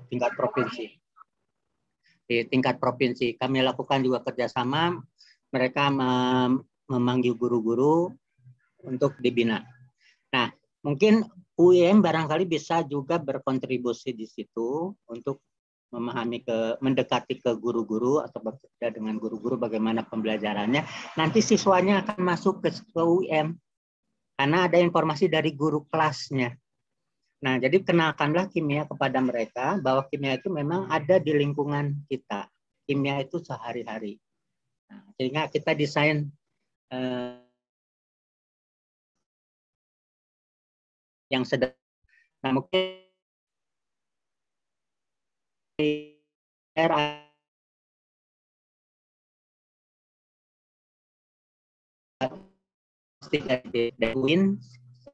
tingkat provinsi. Di tingkat provinsi kami lakukan juga kerjasama, mereka memanggil guru-guru untuk dibina. Nah, mungkin UIM barangkali bisa juga berkontribusi di situ untuk memahami mendekati ke guru-guru atau bekerja dengan guru-guru bagaimana pembelajarannya. Nanti siswanya akan masuk ke UIM karena ada informasi dari guru kelasnya. Nah, jadi kenalkanlah kimia kepada mereka bahwa kimia itu memang ada di lingkungan kita. Kimia itu sehari-hari. Nah, sehingga kita desain yang sederhana. Nah, mungkin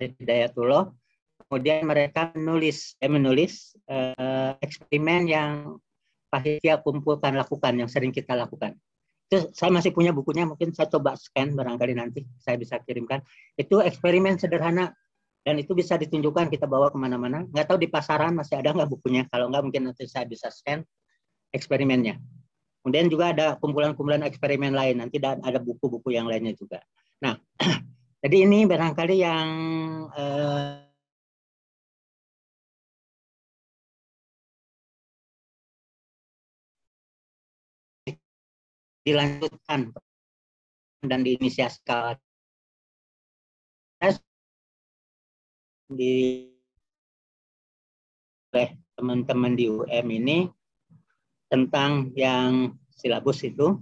Hidayatullah. Kemudian mereka menulis eksperimen yang panitia kumpulkan lakukan, yang sering kita lakukan. Itu saya masih punya bukunya, mungkin saya coba scan barangkali nanti saya bisa kirimkan. Itu eksperimen sederhana dan itu bisa ditunjukkan, kita bawa kemana-mana. Nggak tahu di pasaran masih ada nggak bukunya. Kalau nggak mungkin nanti saya bisa scan eksperimennya. Kemudian juga ada kumpulan-kumpulan eksperimen lain. Nanti ada buku-buku yang lainnya juga. Nah, jadi ini barangkali yang dilanjutkan dan diinisiasi oleh teman-teman di UM ini tentang yang silabus itu,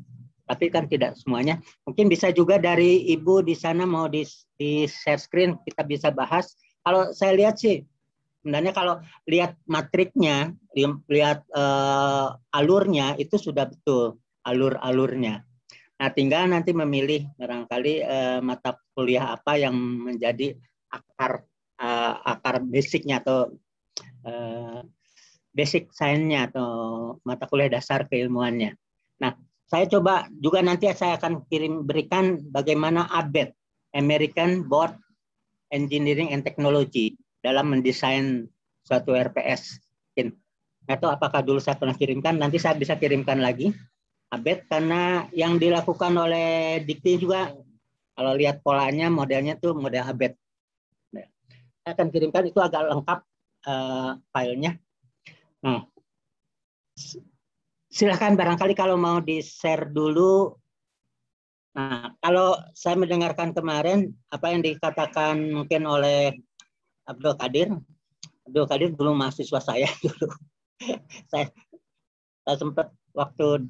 tapi kan tidak semuanya. Mungkin bisa juga dari Ibu di sana mau di share screen, kita bisa bahas. Kalau saya lihat sih, sebenarnya kalau lihat matriknya, lihat alurnya, itu sudah betul alur-alurnya. Nah, tinggal nanti memilih barangkali mata kuliah apa yang menjadi akar basicnya atau basic science-nya atau mata kuliah dasar keilmuannya. Nah, saya coba juga nanti saya akan berikan bagaimana ABET, American Board Engineering and Technology, dalam mendesain suatu RPS. Atau apakah dulu saya pernah kirimkan, nanti saya bisa kirimkan lagi. ABET karena yang dilakukan oleh Dikti juga, kalau lihat polanya, modelnya tuh model ABET. Saya akan kirimkan, itu agak lengkap filenya. Nah, silahkan barangkali kalau mau di-share dulu. Nah, kalau saya mendengarkan kemarin, apa yang dikatakan mungkin oleh Abdul Qadir dulu mahasiswa saya dulu. saya sempat waktu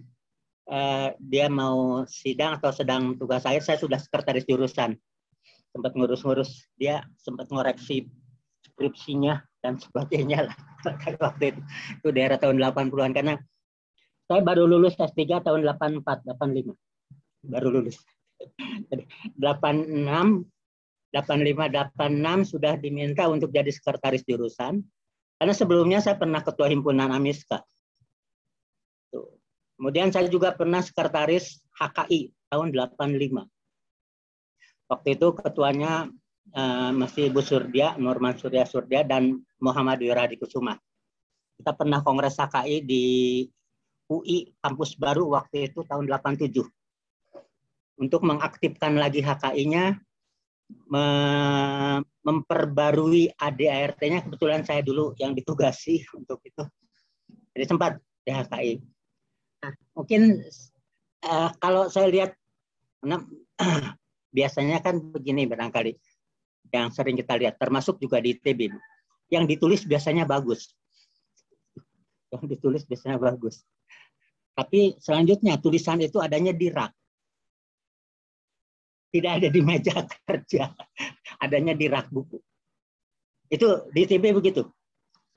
dia mau sidang atau sedang tugas saya sudah sekretaris jurusan. Sempat ngurus-ngurus, dia sempat ngoreksi skripsinya dan sebagainya lah. Waktu itu daerah tahun 80-an, karena saya baru lulus S3 tahun 84, 85. Baru lulus. 86, 85, 86 sudah diminta untuk jadi sekretaris jurusan. Karena sebelumnya saya pernah ketua himpunan AMISKA. Kemudian saya juga pernah sekretaris HKI tahun 85. Waktu itu ketuanya masih Ibu Surdia, Norman Surya Surdia, dan Muhammad Wiradi Kusuma. Kita pernah kongres HKI di UI kampus baru waktu itu tahun 87. Untuk mengaktifkan lagi HKI-nya, memperbarui ADART-nya, kebetulan saya dulu yang ditugasi untuk itu. Jadi sempat di HKI. Nah, mungkin kalau saya lihat, biasanya kan begini barangkali, yang sering kita lihat, termasuk juga di ITB, yang ditulis biasanya bagus. Yang ditulis biasanya bagus. Tapi selanjutnya tulisan itu adanya di rak. Tidak ada di meja kerja. Adanya di rak buku. Itu di ITB begitu.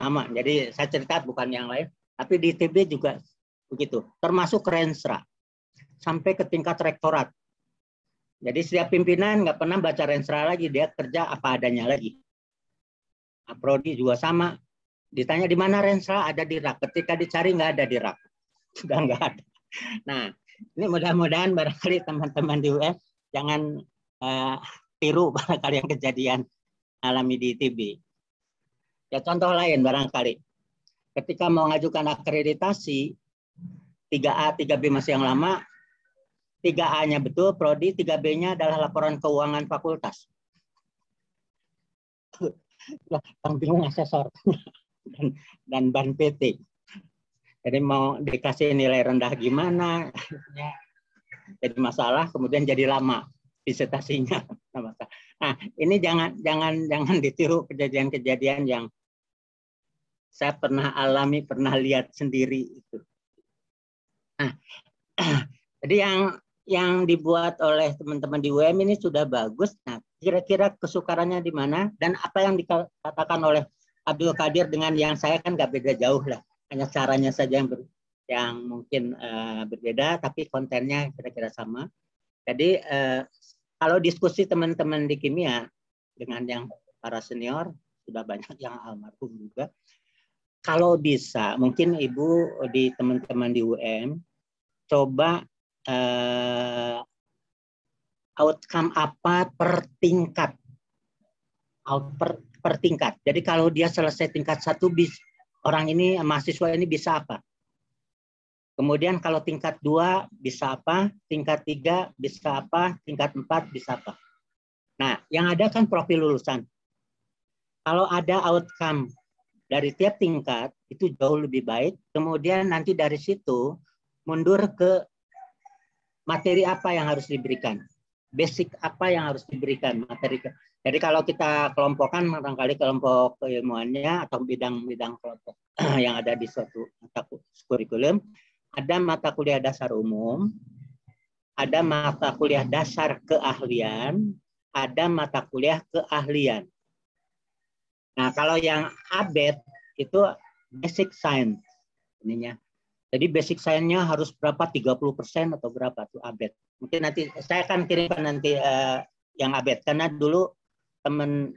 Sama. Jadi saya cerita bukan yang lain. Tapi di ITB juga begitu. Termasuk Renstra. Sampai ke tingkat rektorat. Jadi setiap pimpinan nggak pernah baca Renstra lagi. Dia kerja apa adanya lagi. Nah, Prodi juga sama. Ditanya di mana Renstra, ada di rak. Ketika dicari nggak ada di rak. Sudah nggak ada. Nah, ini mudah-mudahan barangkali teman-teman di UM jangan tiru barangkali yang kejadian alami di ITB. Ya contoh lain barangkali. ketika mau mengajukan akreditasi 3A, 3B masih yang lama, 3A-nya betul prodi, 3B-nya adalah laporan keuangan fakultas. Yang bingung asesor dan ban PT. Jadi mau dikasih nilai rendah gimana, jadi masalah, kemudian jadi lama disertasinya. Nah, ini jangan ditiru kejadian-kejadian yang saya pernah alami, pernah lihat sendiri itu. Nah, jadi yang dibuat oleh teman-teman di UM ini sudah bagus. Nah, kira-kira kesukarannya di mana dan apa yang dikatakan oleh Abdul Qadir dengan yang saya kan nggak beda jauh lah, hanya caranya saja yang mungkin berbeda, tapi kontennya kira-kira sama. Jadi kalau diskusi teman-teman di kimia dengan yang para senior, sudah banyak yang almarhum juga. Kalau bisa, mungkin Ibu di teman-teman di UM, coba outcome apa per tingkat. Per tingkat. Jadi kalau dia selesai tingkat 1, orang ini, mahasiswa ini bisa apa? Kemudian kalau tingkat 2 bisa apa, tingkat 3 bisa apa, tingkat 4 bisa apa. Nah, yang ada kan profil lulusan. Kalau ada outcome dari tiap tingkat, itu jauh lebih baik. Kemudian nanti dari situ mundur ke materi apa yang harus diberikan. Basic apa yang harus diberikan materi. Jadi kalau kita kelompokkan, barangkali kelompok keilmuannya atau bidang-bidang kelompok yang ada di suatu mata kurikulum, ada mata kuliah dasar umum, ada mata kuliah dasar keahlian, ada mata kuliah keahlian. Nah, kalau yang ABET itu basic science ininya. Jadi basic science-nya harus berapa, 30% atau berapa tuh ABET. Mungkin nanti saya akan kirimkan nanti yang ABET, karena dulu teman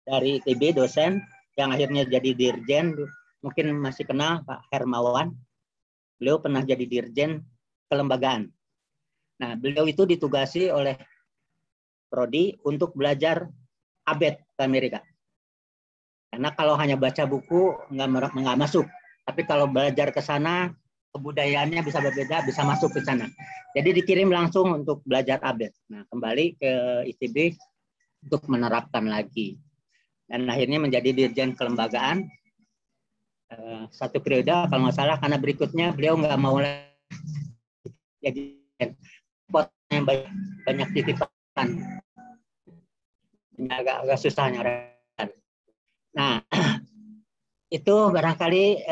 dari ITB dosen yang akhirnya jadi dirjen, mungkin masih kenal Pak Hermawan. Beliau pernah jadi dirjen kelembagaan. Nah, beliau itu ditugasi oleh prodi untuk belajar ABET ke Amerika. Karena kalau hanya baca buku nggak masuk. Tapi kalau belajar ke sana, kebudayaannya bisa berbeda, bisa masuk ke sana. Jadi dikirim langsung untuk belajar ABET. Nah, kembali ke ITB untuk menerapkan lagi. Dan akhirnya menjadi dirjen kelembagaan. 1 periode kalau nggak salah, karena berikutnya beliau nggak mau jadi potnya banyak titipan, agak susah nyari. Nah, itu barangkali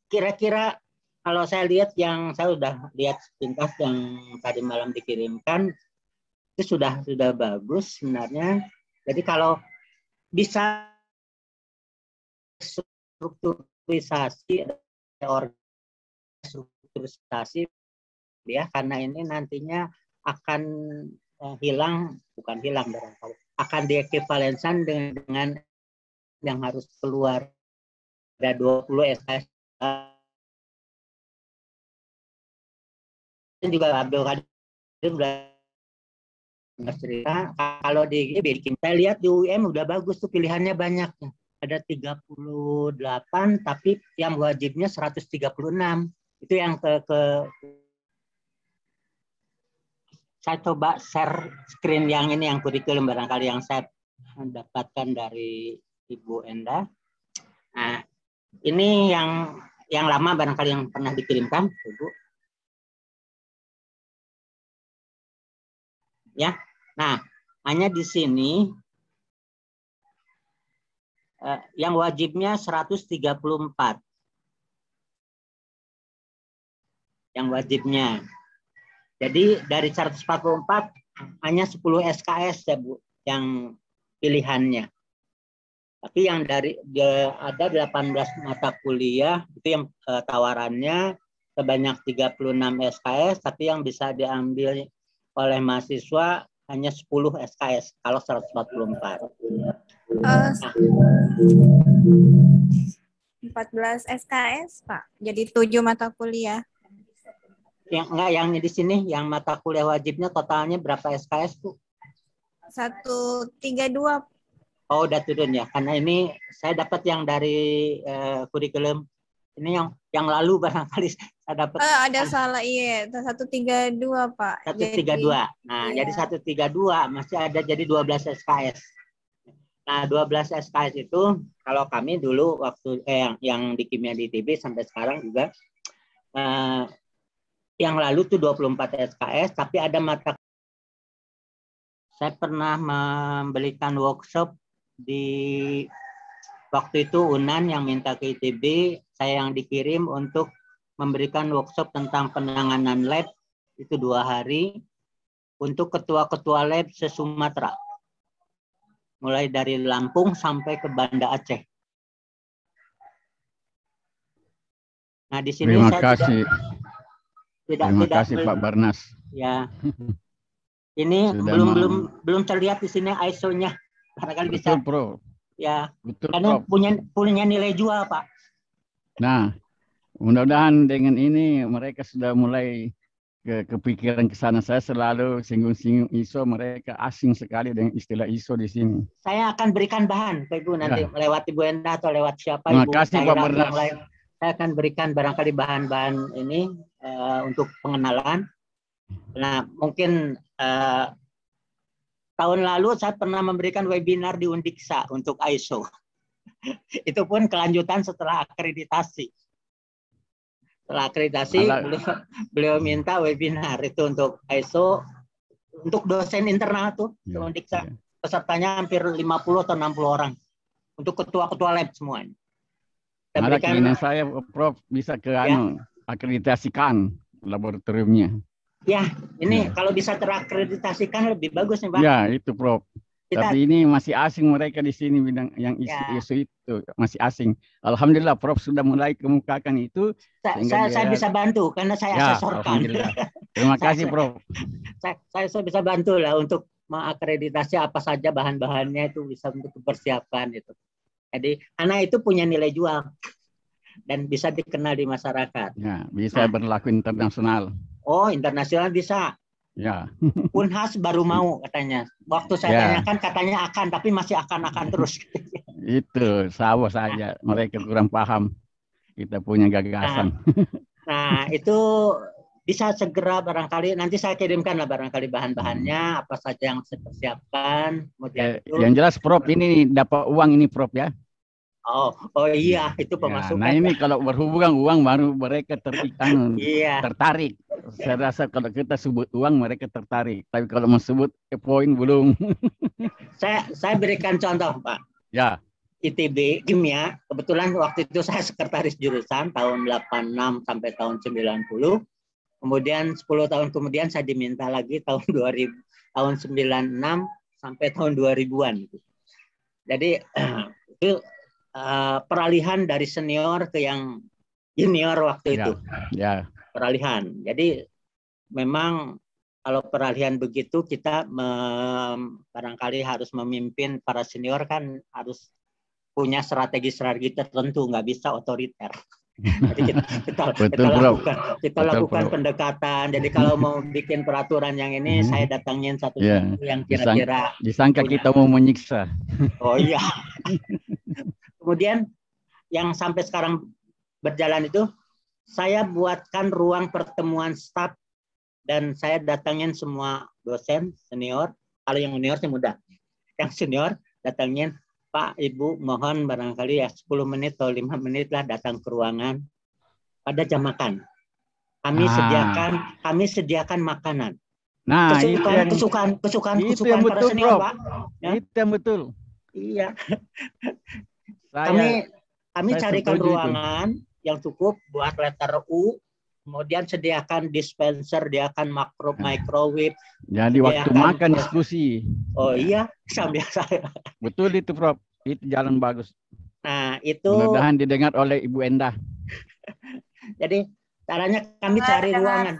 kira-kira kalau saya lihat, yang saya sudah lihat sepintas yang tadi malam dikirimkan, itu sudah bagus sebenarnya. Jadi kalau bisa strukturisasi, strukturisasi ya, karena ini nantinya akan bukan hilang barangkali, akan diekivalensan dengan yang harus keluar. Ada 20 SKS. Juga Abdul Qadir sudah cerita, kalau bikin, saya lihat di UM udah bagus tuh, pilihannya banyak. Ada 38, tapi yang wajibnya 136. Itu yang saya coba share screen yang ini, yang kurikulum barangkali yang saya dapatkan dari Ibu Enda. Nah, ini yang lama barangkali yang pernah dikirimkan, Ibu. Ya. Nah, hanya di sini yang wajibnya 134. Yang wajibnya. Jadi dari 144 hanya 10 SKS ya, Bu, yang pilihannya. Tapi yang ada 18 mata kuliah itu yang tawarannya sebanyak 36 SKS, tapi yang bisa diambil oleh mahasiswa hanya 10 SKS kalau 144. 14 SKS, Pak. Jadi 7 mata kuliah. Yang di sini, yang mata kuliah wajibnya totalnya berapa SKS, Bu? 132. Oh, udah turun ya. Karena ini saya dapat yang dari kurikulum Ini yang lalu barangkali saya dapat. Ada salah, iya. 132, Pak. 132. Nah, iya. jadi 132 masih ada jadi 12 SKS. Nah, 12 SKS itu kalau kami dulu waktu yang di kimia di ITB sampai sekarang juga yang lalu tuh 24 SKS, tapi ada mata. Saya pernah memberikan workshop di waktu itu UNAN yang minta ke ITB, saya yang dikirim untuk memberikan workshop tentang penanganan lab itu 2 hari untuk ketua-ketua lab se-Sumatera. Mulai dari Lampung sampai ke Banda Aceh. Nah, di sini terima saya kasih. Terima kasih Pak Barnas. Ya. Ini belum terlihat di sini ISO-nya. Barangkali bisa. Betul, Bro. Ya. Betul, Karena Bro. punya nilai jual, Pak. Nah, mudah-mudahan dengan ini mereka sudah mulai kepikiran ke sana. Saya selalu singgung-singgung ISO, mereka asing sekali dengan istilah ISO di sini. Saya akan berikan bahan Pak Ibu nanti lewat Ibu Endah atau lewat siapa. Terima Ibu kasih Pak Barnas. yang lain. Saya akan berikan barangkali bahan-bahan ini untuk pengenalan. Nah, mungkin tahun lalu saya pernah memberikan webinar di Undiksa untuk ISO. Itu pun kelanjutan setelah akreditasi. Setelah akreditasi, beliau minta webinar itu untuk ISO, untuk dosen internal tuh, di Undiksa. Pesertanya hampir 50 atau 60 orang. Untuk ketua-ketua lab semuanya. Malah keinginan saya, Prof, bisa ke akreditasikan laboratoriumnya. Ya, ini kalau bisa terakreditasikan lebih bagus nih, Pak. Ya, itu Prof. Tapi ini masih asing mereka di sini bidang yang isu itu masih asing. Alhamdulillah Prof sudah mulai kemukakan itu. Saya bisa bantu karena saya asesorkan. Terima kasih Prof. Saya bisa bantu lah untuk mengakreditasi apa saja bahan-bahannya itu bisa untuk persiapan itu. Jadi karena itu punya nilai jual dan bisa dikenal di masyarakat. Ya, bisa berlaku internasional. Oh, internasional bisa. Ya. Unhas baru mau katanya. Waktu saya tanyakan katanya akan, tapi masih akan terus. Itu sama saja. Mereka kurang paham. Kita punya gagasan. Nah, itu bisa segera barangkali nanti saya kirimkan lah barangkali bahan-bahannya apa saja yang saya persiapkan. Yang jelas Prof ini dapat uang ini Prof ya. Oh iya, itu pemasukan. Nah ini kalau berhubungan uang baru mereka tertarik. Saya rasa kalau kita sebut uang mereka tertarik. Tapi kalau mau sebut poin belum. Saya berikan contoh Pak. Ya. ITB Kimia, kebetulan waktu itu saya sekretaris jurusan tahun 86 sampai tahun 90. Kemudian 10 tahun kemudian saya diminta lagi tahun 2000, tahun 96 sampai tahun 2000-an. Jadi itu peralihan dari senior ke yang junior waktu itu. Ya. Peralihan. Jadi memang kalau peralihan begitu kita barangkali harus memimpin para senior kan harus punya strategi tertentu, nggak bisa otoriter. Jadi kita lakukan pendekatan. Jadi kalau mau bikin peraturan yang ini, saya datangin satu yang kira-kira disangka kita mau menyiksa. Oh iya. Kemudian yang sampai sekarang berjalan itu, saya buatkan ruang pertemuan staf dan saya datangin semua dosen senior. Kalau yang junior sih mudah. Yang senior datangin, Pak, Ibu, mohon barangkali ya 10 menit atau 5 menit lah datang ke ruangan pada jam makan. Kami sediakan makanan. Nah, kesukaan para betul, senior, Prof. Pak. Ya? Itu yang betul. Iya. Kami carikan ruangan yang cukup buat letter U, kemudian sediakan dispenser, sediakan microwave. Jadi waktu makan diskusi. Oh iya, sambil saya. Betul itu Prof, itu jalan bagus. Nah itu. Mudah-mudahan didengar oleh Ibu Endah. Jadi caranya kami cari ruangan.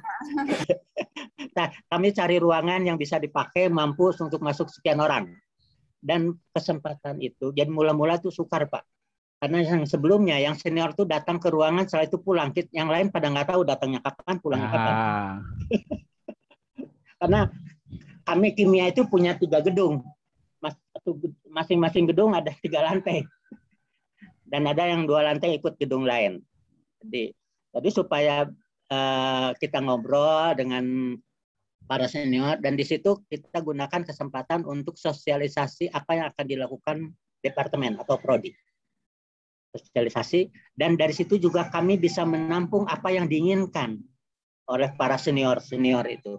Nah, kami cari ruangan yang bisa dipakai mampu untuk masuk sekian orang. Dan kesempatan itu, jadi mula-mula itu sukar Pak. Karena yang sebelumnya, yang senior tuh datang ke ruangan, setelah itu pulang. Yang lain pada nggak tahu datangnya kapan, pulangnya kapan. Karena kami kimia itu punya 3 gedung. Masing-masing gedung ada 3 lantai. Dan ada yang 2 lantai ikut gedung lain. Jadi supaya kita ngobrol dengan para senior, dan di situ kita gunakan kesempatan untuk sosialisasi apa yang akan dilakukan departemen atau prodi. Sosialisasi, dan dari situ juga kami bisa menampung apa yang diinginkan oleh para senior itu.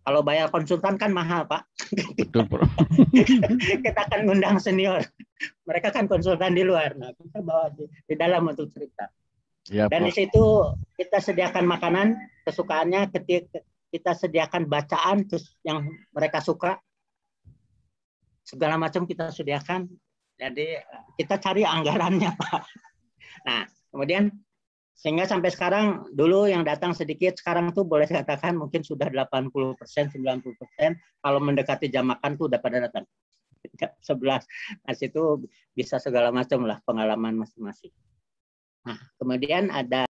Kalau bayar konsultan kan mahal, Pak. Betul, Bro. Kita akan ngundang senior. Mereka kan konsultan di luar. Nah, kita bawa di dalam untuk cerita. Ya, Dan di situ kita sediakan makanan kesukaannya, kita sediakan bacaan yang mereka suka. Segala macam kita sediakan. Jadi kita cari anggarannya, Pak. Nah, kemudian sehingga sampai sekarang, dulu yang datang sedikit, sekarang tuh boleh dikatakan mungkin sudah 80%, 90%. Kalau mendekati jam makan tuh udah pada datang. 11. Nah, situ bisa segala macam lah pengalaman masing-masing. Nah, kemudian ada